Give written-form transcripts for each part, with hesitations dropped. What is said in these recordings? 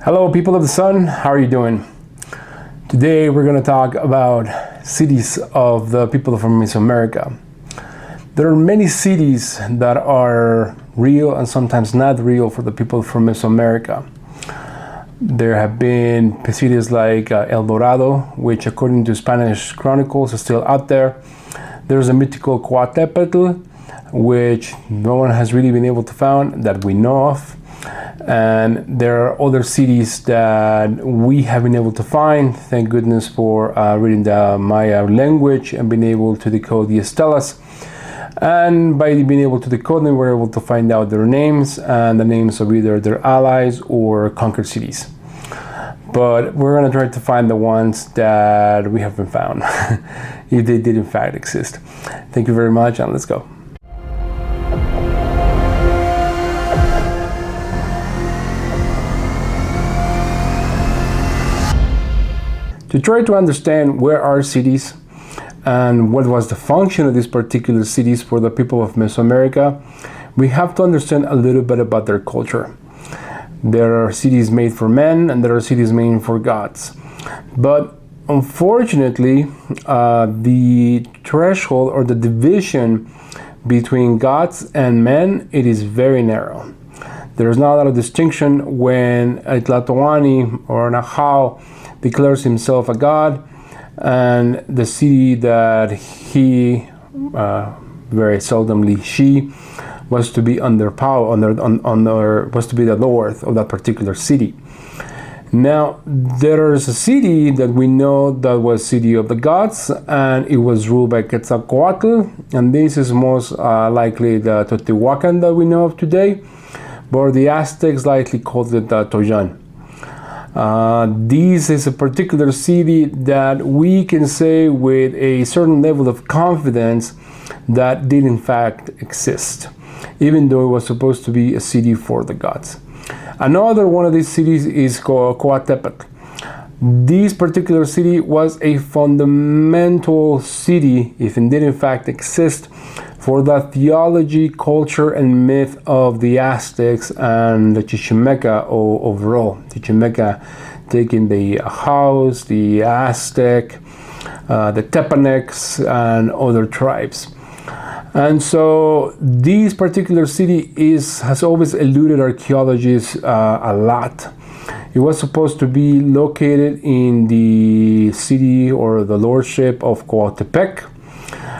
Hello, people of the sun. How are you doing? Today we're going to talk about cities of the people from Mesoamerica. There are many cities that are real and sometimes not real for the people from Mesoamerica. There have been cities like El Dorado, which according to Spanish chronicles is still out there. There's a mythical Coatepetl, which no one has really been able to find that we know of. And there are other cities that we have been able to find, thank goodness for reading the Maya language and being able to decode the stelas. And by being able to decode them, we're able to find out their names and the names of either their allies or conquered cities. But we're going to try to find the ones that we haven't found, if they did in fact exist. Thank you very much, and let's go. To try to understand where are cities and what was the function of these particular cities for the people of Mesoamerica, we have to understand a little bit about their culture. There are cities made for men and there are cities made for gods. But unfortunately, the threshold or the division between gods and men, it is very narrow. There is not a lot of distinction when a Tlatoani or a Nahal declares himself a god, and the city that he, very seldomly she, was to be under power, was to be the lord of that particular city. Now, there is a city that we know that was city of the gods, and it was ruled by Quetzalcoatl, and this is most likely the Teotihuacan that we know of today, but the Aztecs likely called it Toyan. This is a particular city that we can say with a certain level of confidence that did in fact exist, even though it was supposed to be a city for the gods. Another one of these cities is Coatepetl. This particular city was a fundamental city, if it did in fact exist, for the theology, culture, and myth of the Aztecs and the Chichimeca overall. Chichimeca taking the house, the Aztec, the Tepanecs, and other tribes. And so this particular city has always eluded archaeologists a lot. It was supposed to be located in the city or the lordship of Coatepec.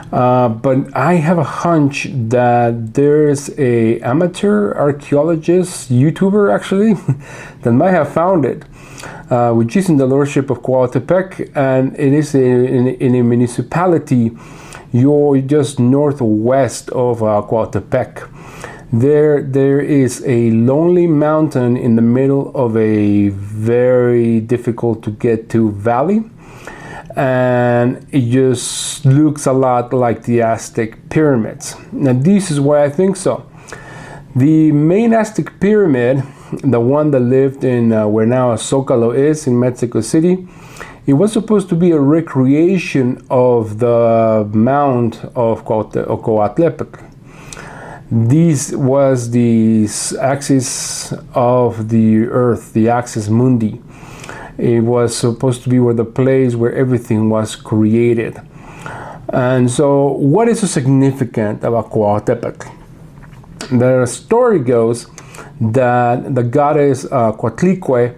But I have a hunch that there's a amateur archaeologist, YouTuber actually, that might have found it, which is in the lordship of Coatepec, and it is in a municipality you're just northwest of Coatepec. There is a lonely mountain in the middle of a very difficult to get to valley, and it just looks a lot like the Aztec pyramids. Now this is why I think so. The main Aztec pyramid, the one that lived in where now Zócalo is in Mexico City, it was supposed to be a recreation of the Mount of Coatepetl. This was the axis of the earth, the axis mundi. It was supposed to be the place where everything was created. And so what is so significant about Coatepetl? The story goes that the goddess Coatlicue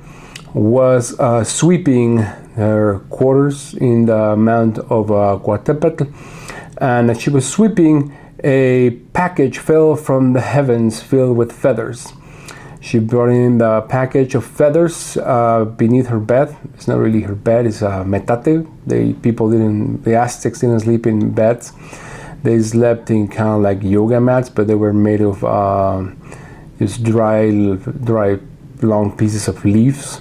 was sweeping her quarters in the Mount of Coatepetl, and as she was sweeping, a package fell from the heavens filled with feathers. She brought in the package of feathers beneath her bed. It's not really her bed, it's a metate. The Aztecs didn't sleep in beds. They slept in kind of like yoga mats, but they were made of just dry long pieces of leaves.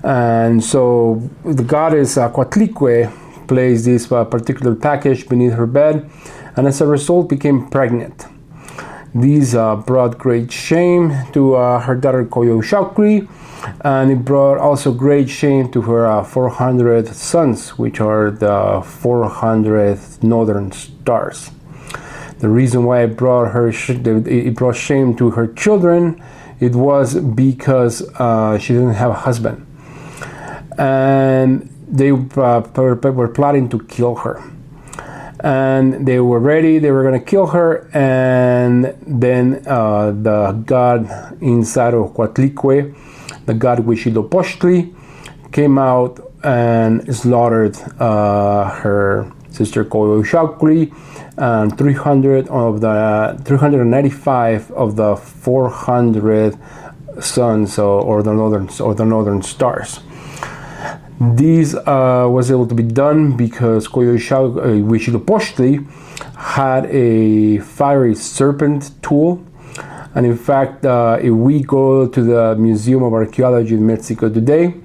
And so the goddess Coatlicue placed this particular package beneath her bed, and as a result became pregnant. These brought great shame to her daughter Coyolxauhqui, and it brought also great shame to her 400 sons, which are the 400 northern stars. The reason why it brought shame to her children it was because she didn't have a husband. And they were plotting to kill her. And they were ready, they were going to kill her, and then the god inside of Coatlicue, the god Huitzilopochtli, came out and slaughtered her sister Coyolxauhqui and 395 of the 400 sons or the northern stars. This was able to be done because Huitzilopochtli had a fiery serpent tool. And in fact, if we go to the Museum of Archaeology in Mexico today,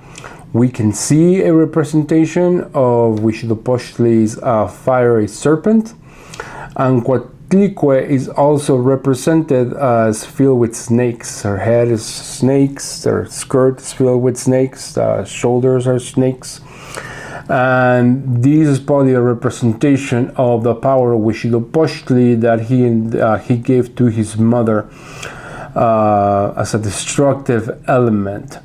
we can see a representation of Huitzilopochtli's fiery serpent. And Coatlicue is also represented as filled with snakes. Her head is snakes, her skirt is filled with snakes, the shoulders are snakes. And this is probably a representation of the power of Huitzilopochtli that he gave to his mother as a destructive element.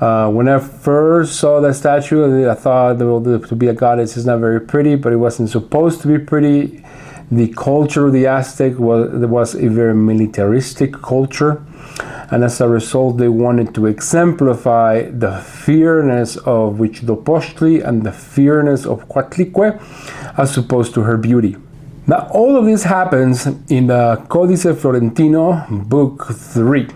When I first saw that statue, I thought to be a goddess is not very pretty, but it wasn't supposed to be pretty. The culture of the Aztec was a very militaristic culture, and as a result, they wanted to exemplify the fierceness of Huitzilopochtli and the fierceness of Coatlicue, as opposed to her beauty. Now, all of this happens in the Codice Florentino, Book 3.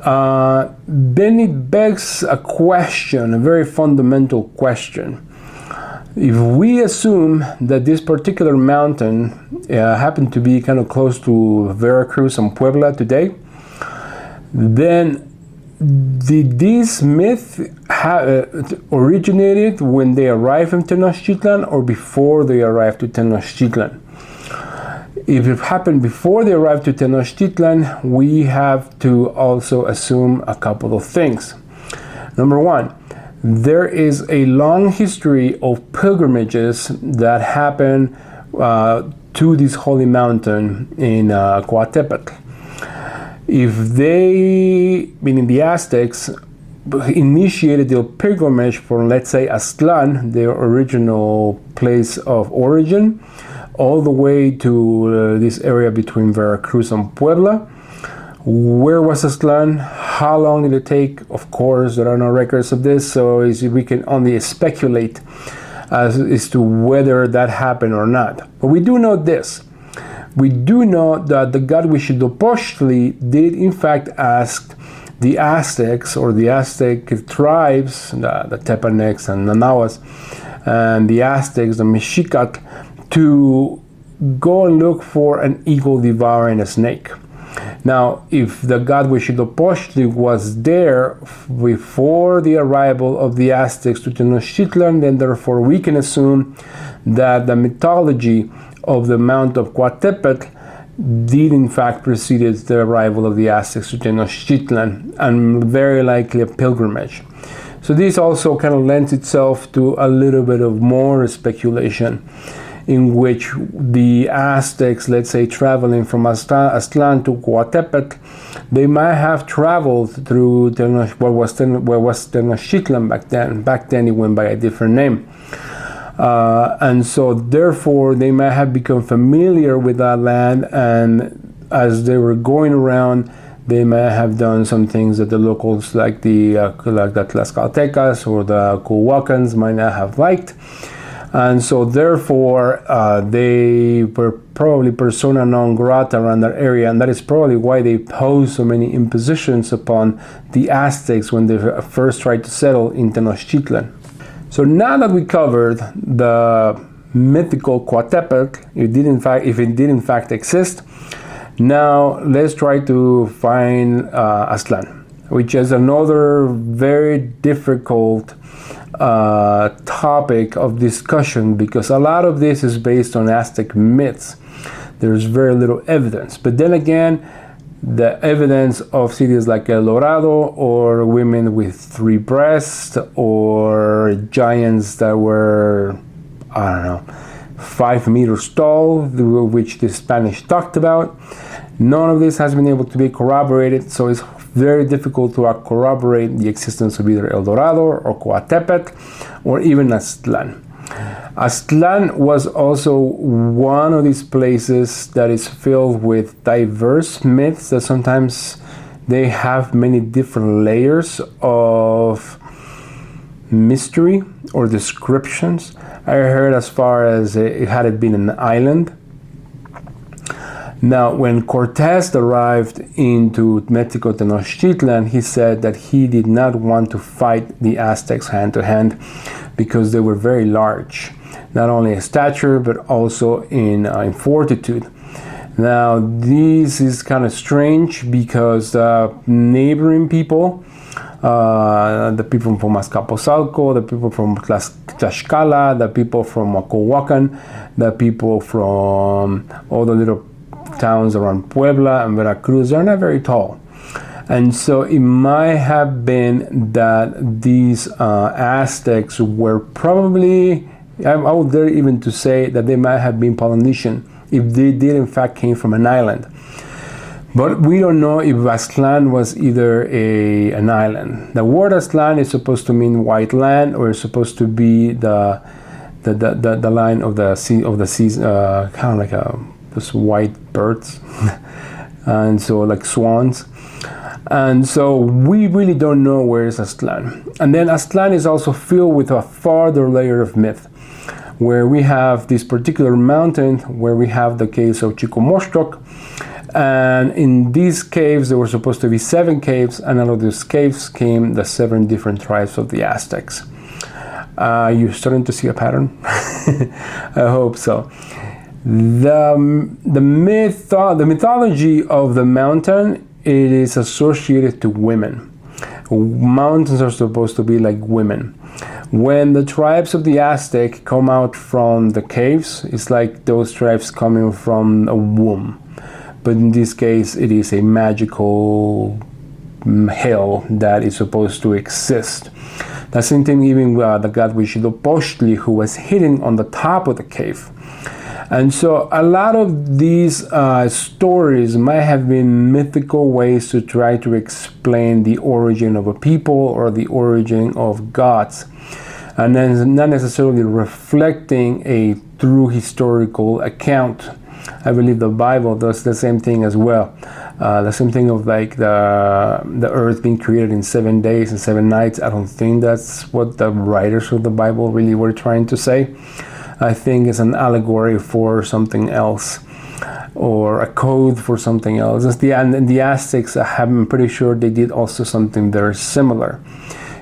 Then it begs a question, a very fundamental question. If we assume that this particular mountain happened to be kind of close to Veracruz and Puebla today, then did this myth originated when they arrived in Tenochtitlan or before they arrived to Tenochtitlan? If it happened before they arrived to Tenochtitlan, we have to also assume a couple of things. Number one, there is a long history of pilgrimages that happen to this holy mountain in Coatepetl. If they, meaning the Aztecs, initiated their pilgrimage from, let's say, Aztlan, their original place of origin, all the way to this area between Veracruz and Puebla. Where was Aztlan? How long did it take? Of course, there are no records of this, so we can only speculate as to whether that happened or not. But we do know this. We do know that the god Huitzilopochtli did in fact ask the Aztecs, or the Aztec tribes, the Tepanecs and the Nahuas, and the Aztecs, the Mexicat, to go and look for an eagle devouring a snake. Now, if the god Huitzilopochtli was there before the arrival of the Aztecs to Tenochtitlan, then therefore we can assume that the mythology of the Mount of Coatepetl did in fact precede the arrival of the Aztecs to Tenochtitlan, and very likely a pilgrimage. So this also kind of lends itself to a little bit of more speculation, in which the Aztecs, let's say traveling from Aztlan to Coatepetl, they might have traveled through what was Tenochtitlan back then it went by a different name. And so therefore they might have become familiar with that land, and as they were going around, they may have done some things that the locals like the Tlaxcaltecas or the Culhuacans might not have liked. And so therefore they were probably persona non grata around that area, and that is probably why they posed so many impositions upon the Aztecs when they first tried to settle in Tenochtitlan. So now that we covered the mythical Coatepetl, if it did in fact exist, now let's try to find Aztlan, which is another very difficult topic of discussion, because a lot of this is based on Aztec myths. There's very little evidence. But then again, the evidence of cities like El Dorado, or women with 3 breasts, or giants that were, 5 meters tall, which the Spanish talked about, none of this has been able to be corroborated, so it's very difficult to corroborate the existence of either El Dorado or Coatepec or even Aztlan. Aztlan was also one of these places that is filled with diverse myths that sometimes they have many different layers of mystery or descriptions. I heard as far as it had been an island. Now, when Cortés arrived into Mexico Tenochtitlan, he said that he did not want to fight the Aztecs hand to hand because they were very large, not only in stature but also in fortitude. Now, this is kind of strange because neighboring people, the people from Azcapotzalco, the people from Tlaxcala, the people from Ocohuacan, the people from all the little towns around Puebla and Veracruz, they're not very tall. And so it might have been that these Aztecs were probably, I would dare even to say that they might have been Polynesian if they did in fact came from an island. But we don't know if Aztlan was either an island. The word Aztlan is supposed to mean white land, or it's supposed to be the line of the seas, kind of like those white birds, and so like swans. And so we really don't know where is Aztlan. And then Aztlan is also filled with a farther layer of myth, where we have this particular mountain where we have the caves of Chicomostoc. And in these caves, there were supposed to be 7 caves, and out of these caves came the 7 different tribes of the Aztecs. You're starting to see a pattern? I hope so. The mythology of the mountain, it is associated to women. Mountains are supposed to be like women. When the tribes of the Aztec come out from the caves, it's like those tribes coming from a womb. But in this case, it is a magical hell that is supposed to exist. The same thing even the god Huitzilopochtli, who was hidden on the top of the cave. And so a lot of these stories might have been mythical ways to try to explain the origin of a people or the origin of gods, and then not necessarily reflecting a true historical account. I believe the Bible does the same thing as well. The same thing of like the earth being created in 7 days and 7 nights. I don't think that's what the writers of the Bible really were trying to say. I think it's an allegory for something else, or a code for something else. And the Aztecs, I'm pretty sure they did also something very similar,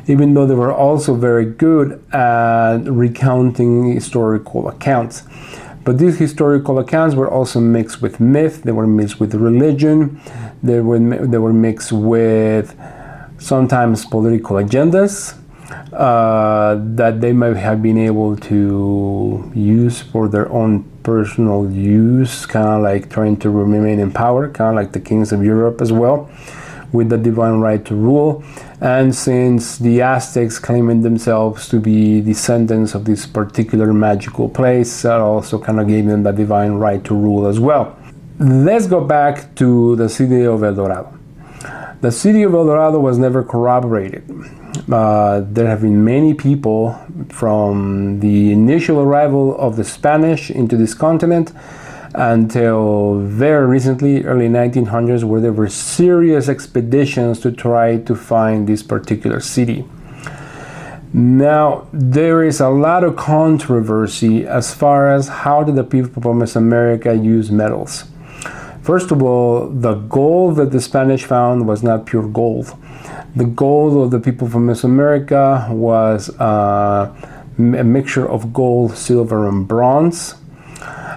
even though they were also very good at recounting historical accounts. But these historical accounts were also mixed with myth, they were mixed with religion, they were mixed with sometimes political agendas that they might have been able to use for their own personal use, kind of like trying to remain in power, kind of like the kings of Europe as well, with the divine right to rule. And since the Aztecs claiming themselves to be descendants of this particular magical place, that also kind of gave them the divine right to rule as well. Let's go back to the city of El Dorado. The city of El Dorado was never corroborated. There have been many people from the initial arrival of the Spanish into this continent until very recently, early 1900s, where there were serious expeditions to try to find this particular city. Now, there is a lot of controversy as far as how did the people from Mesoamerica use metals. First of all, the gold that the Spanish found was not pure gold. The gold of the people from Mesoamerica was a mixture of gold, silver, and bronze.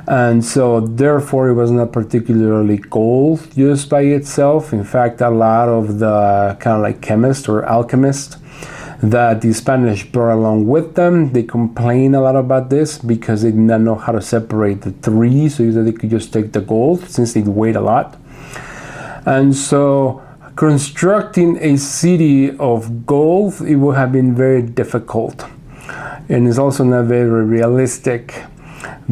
And so therefore it was not particularly gold used by itself. In fact, a lot of the kind of like chemists or alchemists that the Spanish brought along with them, they complain a lot about this because they did not know how to separate the three, so they could just take the gold since they weighed a lot. And so constructing a city of gold, it would have been very difficult, and it's also not very realistic,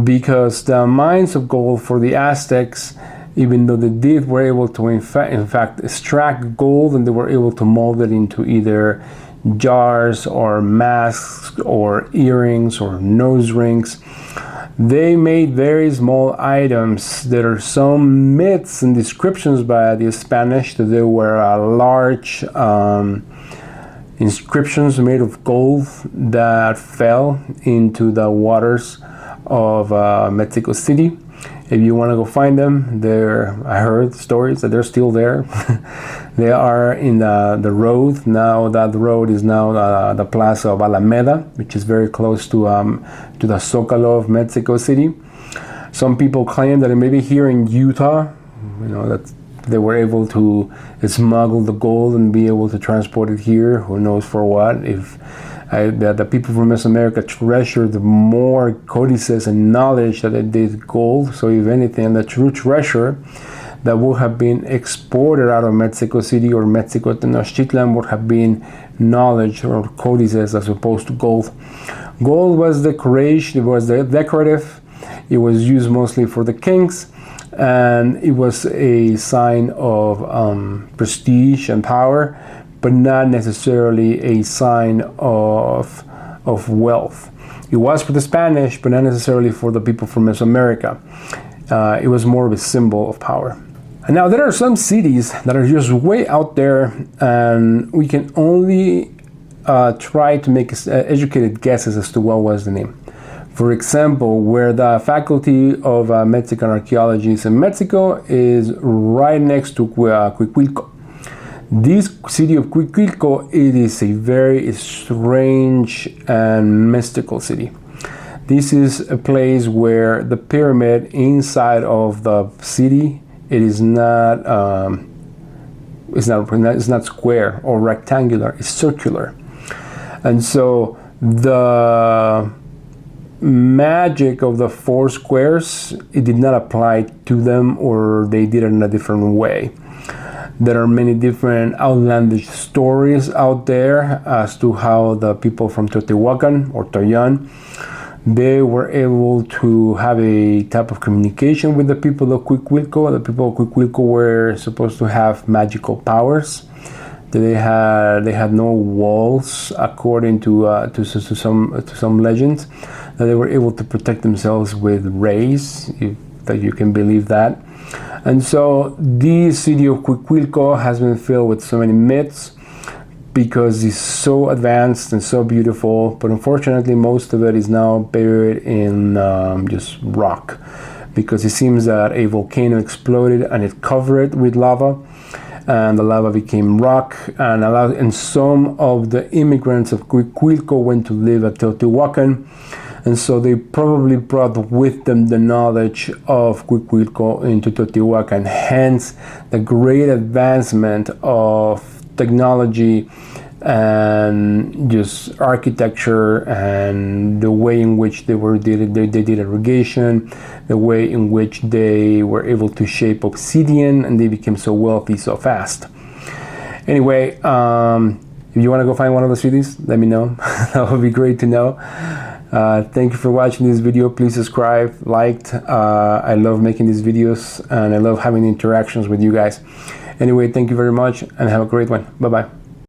because the mines of gold for the Aztecs, even though they were able to in fact extract gold, and they were able to mold it into either jars or masks or earrings or nose rings. They made very small items. There are some myths and descriptions by the Spanish that there were large inscriptions made of gold that fell into the waters of Mexico City. If you want to go find them, I heard stories that they're still there. They are in the road now. That road is now the Plaza of Alameda, which is very close to the Zócalo of Mexico City. Some people claim that maybe here in Utah, that they were able to smuggle the gold and be able to transport it here. Who knows for what? If the people from Mesoamerica treasured more codices and knowledge that they did gold. So if anything, the true treasure that would have been exported out of Mexico City or Mexico Tenochtitlan would have been knowledge or codices as opposed to gold. Gold was decoration, it was decorative, it was used mostly for the kings, and it was a sign of prestige and power, but not necessarily a sign of wealth. It was for the Spanish, but not necessarily for the people from Mesoamerica. It was more of a symbol of power. And now there are some cities that are just way out there, and we can only try to make educated guesses as to what was the name. For example, where the Faculty of Mexican Archaeology is in Mexico is right next to Cuicuilco. This city of Cuicuilco, it is a very strange and mystical city. This is a place where the pyramid inside of the city, it is not it's not square or rectangular, it's circular. And so the magic of the four squares, it did not apply to them, or they did it in a different way. There are many different outlandish stories out there as to how the people from Teotihuacan or Toyon, they were able to have a type of communication with the people of Cuicuilco. The people of Cuicuilco were supposed to have magical powers. They had no walls, according to some legends. That they were able to protect themselves with rays, if that you can believe that. And so this city of Cuicuilco has been filled with so many myths because it's so advanced and so beautiful, but unfortunately most of it is now buried in just rock, because it seems that a volcano exploded and it covered it with lava, and the lava became rock, and some of the immigrants of Cuicuilco went to live at Teotihuacan. And so they probably brought with them the knowledge of Cuicuilco into Teotihuacan, hence the great advancement of technology and just architecture, and the way in which they did irrigation, the way in which they were able to shape obsidian, and they became so wealthy so fast. Anyway, if you want to go find one of those cities, let me know. That would be great to know. Thank you for watching this video. Please subscribe, like. I love making these videos, and I love having interactions with you guys. Anyway, thank you very much, and have a great one. Bye-bye.